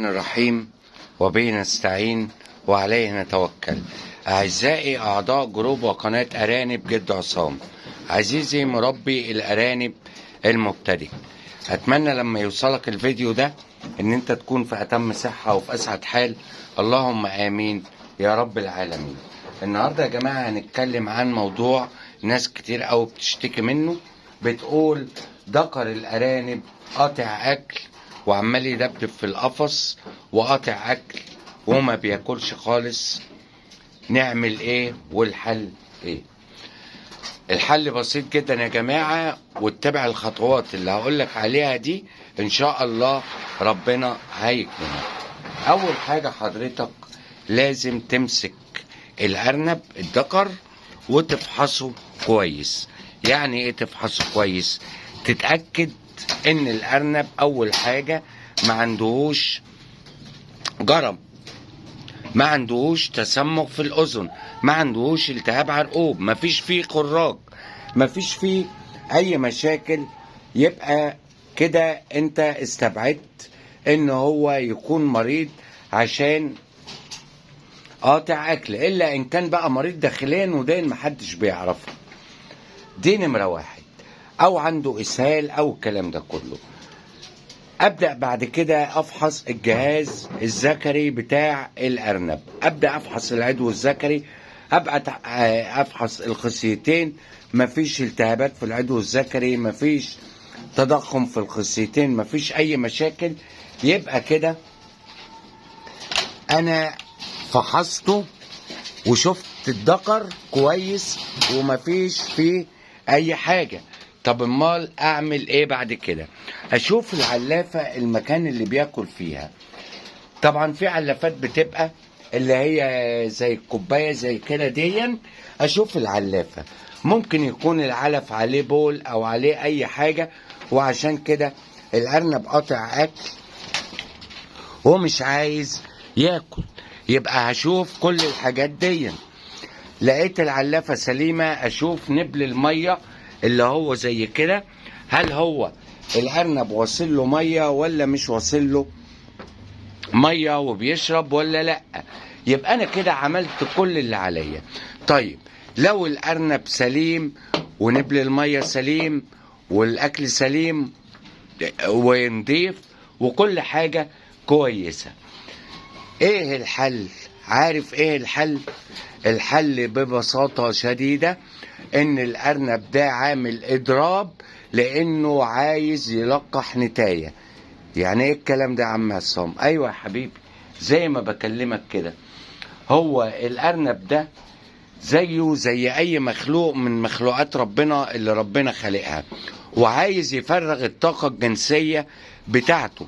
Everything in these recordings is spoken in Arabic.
الرحمن الرحيم وبه نستعين وعليه نتوكل. أعزائي أعضاء جروب وقناة أرانب جد عصام، عزيزي مربي الأرانب المبتدئ، أتمنى لما يوصلك الفيديو ده إن أنت تكون في أتم صحة وفي أسعد حال، اللهم آمين يا رب العالمين. النهاردة يا جماعة هنتكلم عن موضوع ناس كتير قوي بتشتكي منه، بتقول ذكر الأرانب قاطع أكل وعمال يدبدب في القفص وقاطع أكل وما بياكلش خالص، نعمل إيه والحل إيه؟ الحل بسيط جدا يا جماعة، واتبع الخطوات اللي هقولك عليها دي إن شاء الله ربنا هيكرمك. أول حاجة حضرتك لازم تمسك الأرنب الذكر وتفحصه كويس. يعني إيه تفحصه كويس؟ تتأكد إن الأرنب أول حاجة ما عندهوش جرب، ما عندهوش تسمق في الأذن، ما عندهوش التهاب عرقوب، ما فيش فيه خراج، ما فيش فيه أي مشاكل. يبقى كده أنت استبعدت إن هو يكون مريض عشان قاطع أكل، إلا إن كان بقى مريض داخليا وده محدش بيعرفه. دي نمرة واحد، أو عنده إسهال أو الكلام ده كله. أبدأ بعد كده أفحص الجهاز الذكري بتاع الأرنب، أبدأ أفحص العضو الذكري، أبقى أفحص الخصيتين، مفيش التهابات في العضو الذكري، مفيش تضخم في الخصيتين، مفيش أي مشاكل. يبقى كده أنا فحصته وشفت الذكر كويس ومفيش فيه أي حاجة. طب امال اعمل ايه بعد كده؟ اشوف العلافة المكان اللي بياكل فيها. طبعا في علافات بتبقى اللي هي زي الكوباية زي كده ديا، اشوف العلافة ممكن يكون العلف عليه بول او عليه اي حاجة، وعشان كده الارنب قاطع اكل ومش عايز ياكل. يبقى هشوف كل الحاجات ديا. لقيت العلافة سليمة، اشوف نبل المية اللي هو زي كده، هل هو الارنب واصل له ميه ولا مش واصل له ميه وبيشرب ولا لا. يبقى انا كده عملت كل اللي عليا. طيب لو الارنب سليم ونبل الميه سليم والاكل سليم ونضيف وكل حاجه كويسه، ايه الحل؟ عارف ايه الحل؟ الحل ببساطة شديدة ان الارنب ده عامل اضراب لانه عايز يلقح نتاية. يعني ايه الكلام ده يا عم عصام؟ ايوه يا حبيبي، زي ما بكلمك كده، هو الارنب ده زيه زي اي مخلوق من مخلوقات ربنا اللي ربنا خلقها، وعايز يفرغ الطاقة الجنسية بتاعته.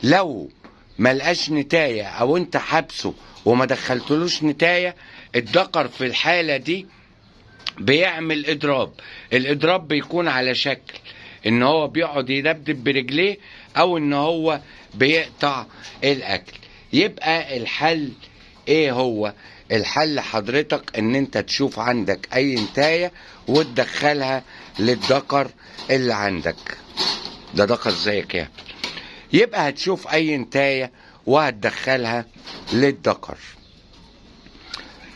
لو ملقاش نتاية او انت حبسه وما دخلتلوش نتاية، الذكر في الحالة دي بيعمل اضراب. الاضراب بيكون على شكل ان هو بيقعد يدبدب برجليه او ان هو بيقطع الاكل. يبقى الحل ايه هو؟ الحل حضرتك ان انت تشوف عندك اي نتاية وتدخلها للذكر اللي عندك. ده ذكر زيك يعني. يبقى هتشوف اي نتاية وهتدخلها للذكر.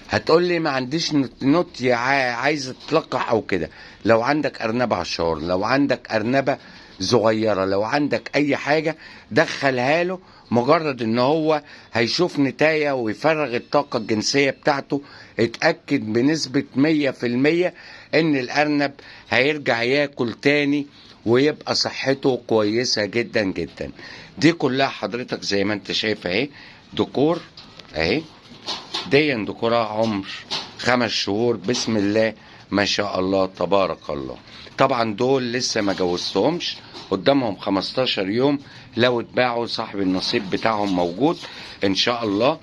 هتقول لي ما عنديش نوت عايزه تلقح او كده. لو عندك ارنبه عشار، لو عندك ارنبه صغيره، لو عندك اي حاجه دخلها له، مجرد ان هو هيشوف نتاية ويفرغ الطاقه الجنسيه بتاعته، اتاكد بنسبه 100% ان الارنب هيرجع ياكل تاني ويبقى صحته كويسه جدا جدا. دي كلها حضرتك زي ما انت شايف اهي ديكور اهي، دي ذكورة عمر 5 شهور، بسم الله ما شاء الله تبارك الله. طبعا دول لسه ما جوزتهمش، قدامهم 15 يوم، لو اتباعوا صاحب النصيب بتاعهم موجود ان شاء الله.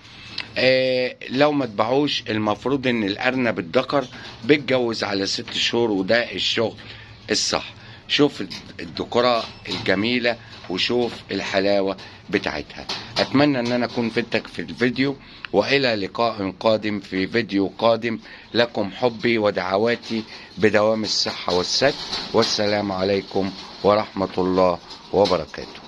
لو ما اتباعوش المفروض ان الارنب الذكر بيتجوز على 6 شهور، وده الشغل الصح. شوف الذكورة الجميلة وشوف الحلاوة بتاعتها. اتمنى ان انا اكون فدتك في الفيديو، والى لقاء قادم في فيديو قادم. لكم حبي ودعواتي بدوام الصحة والسد، والسلام عليكم ورحمة الله وبركاته.